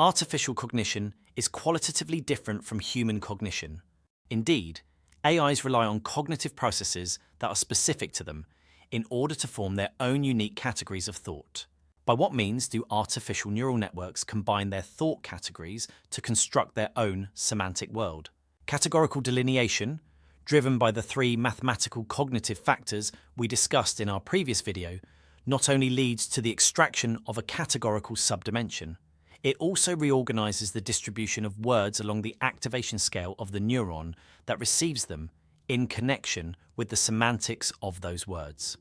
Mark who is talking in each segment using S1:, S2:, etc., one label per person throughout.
S1: Artificial cognition is qualitatively different from human cognition. Indeed, AIs rely on cognitive processes that are specific to them in order to form their own unique categories of thought. By what means do artificial neural networks combine their thought categories to construct their own semantic world? Categorical delineation, driven by the three mathematical cognitive factors we discussed in our previous video, not only leads to the extraction of a categorical subdimension, it also reorganizes the distribution of words along the activation scale of the neuron that receives them in connection with the semantics of those words.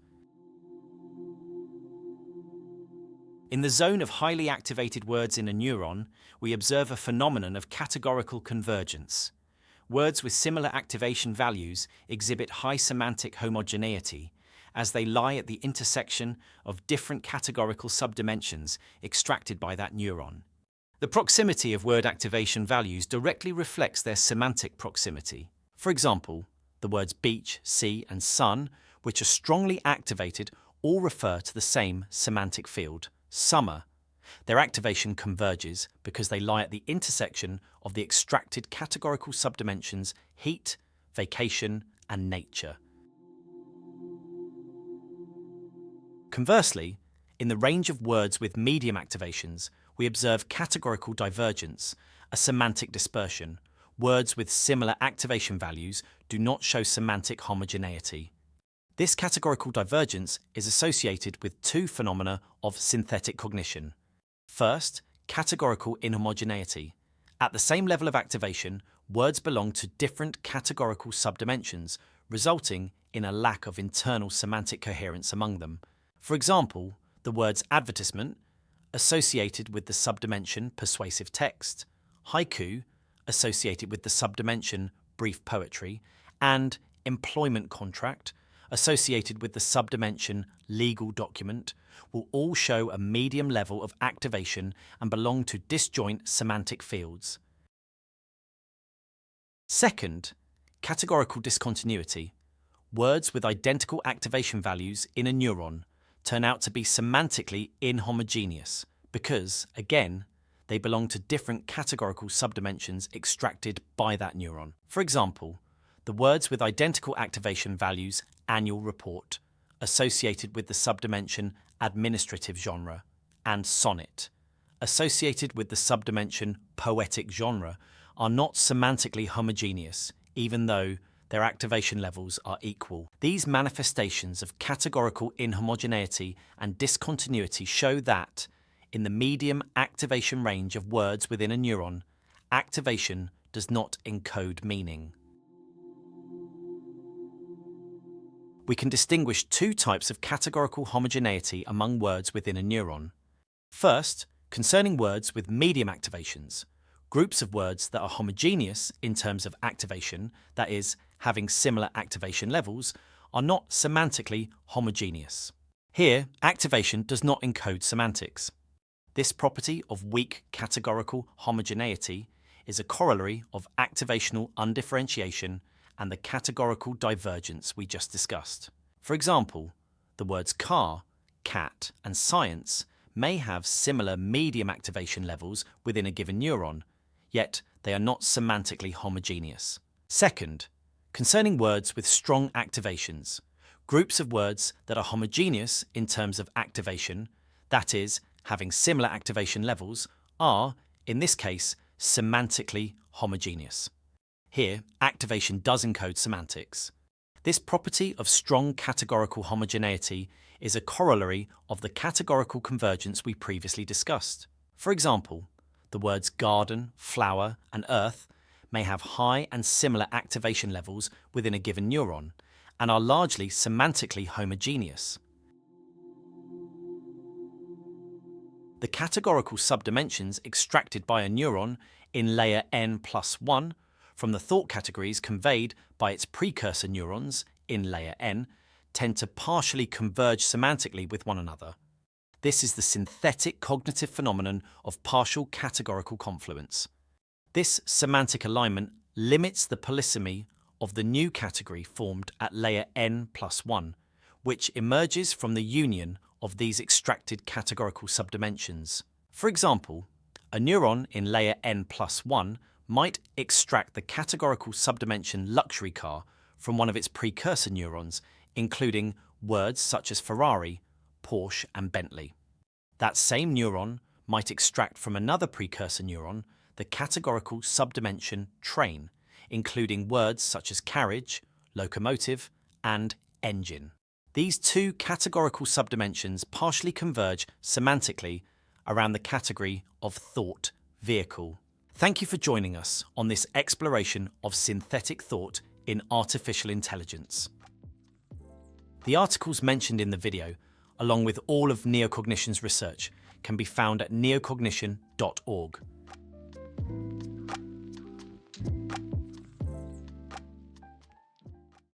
S1: In the zone of highly activated words in a neuron, we observe a phenomenon of categorical convergence. Words with similar activation values exhibit high semantic homogeneity, as they lie at the intersection of different categorical subdimensions extracted by that neuron. The proximity of word activation values directly reflects their semantic proximity. For example, the words beach, sea, and sun, which are strongly activated, all refer to the same semantic field, summer. Their activation converges because they lie at the intersection of the extracted categorical subdimensions heat, vacation, and nature. Conversely, in the range of words with medium activations, we observe categorical divergence, a semantic dispersion. Words with similar activation values do not show semantic homogeneity. This categorical divergence is associated with two phenomena of synthetic cognition. First, categorical inhomogeneity. At the same level of activation, words belong to different categorical subdimensions, resulting in a lack of internal semantic coherence among them. For example, the words advertisement, associated with the subdimension persuasive text, haiku, associated with the subdimension brief poetry, and employment contract, associated with the subdimension legal document, will all show a medium level of activation and belong to disjoint semantic fields. Second, categorical discontinuity. Words with identical activation values in a neuron turn out to be semantically inhomogeneous because, again, they belong to different categorical subdimensions extracted by that neuron. For example, the words with identical activation values annual report, associated with the subdimension administrative genre, and sonnet, associated with the subdimension poetic genre, are not semantically homogeneous, even though their activation levels are equal. These manifestations of categorical inhomogeneity and discontinuity show that, in the medium activation range of words within a neuron, activation does not encode meaning. We can distinguish two types of categorical homogeneity among words within a neuron. First, concerning words with medium activations, groups of words that are homogeneous in terms of activation, that is, having similar activation levels, are not semantically homogeneous. Here, activation does not encode semantics. This property of weak categorical homogeneity is a corollary of activational undifferentiation and the categorical divergence we just discussed. For example, the words car, cat, and science may have similar medium activation levels within a given neuron, yet they are not semantically homogeneous. Second, concerning words with strong activations, groups of words that are homogeneous in terms of activation, that is, having similar activation levels, are, in this case, semantically homogeneous. Here, activation does encode semantics. This property of strong categorical homogeneity is a corollary of the categorical convergence we previously discussed. For example, the words garden, flower, and earth may have high and similar activation levels within a given neuron and are largely semantically homogeneous. The categorical subdimensions extracted by a neuron in layer n+1 from the thought categories conveyed by its precursor neurons in layer n tend to partially converge semantically with one another. This is the synthetic cognitive phenomenon of partial categorical confluence. This semantic alignment limits the polysemy of the new category formed at layer n+1, which emerges from the union of these extracted categorical subdimensions. For example, A neuron in layer n+1 might extract the categorical subdimension luxury car from one of its precursor neurons, including words such as Ferrari, Porsche, and Bentley. That same neuron might extract from another precursor neuron the categorical subdimension train, including words such as carriage, locomotive, and engine. These two categorical subdimensions partially converge semantically around the category of thought vehicle. Thank you for joining us on this exploration of synthetic thought in artificial intelligence. The articles mentioned in the video, along with all of Neocognition's research, can be found at neocognition.org.